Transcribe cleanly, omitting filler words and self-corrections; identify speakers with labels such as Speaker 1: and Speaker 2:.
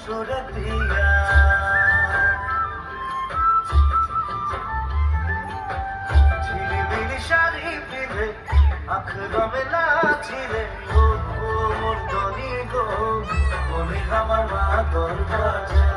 Speaker 1: সুরে দিয়া ঝিলিমিলি শাড়ি পিঁধে আখ রমে নাচিলে ও মোর দনি গো মনে আমার মা দরবাজা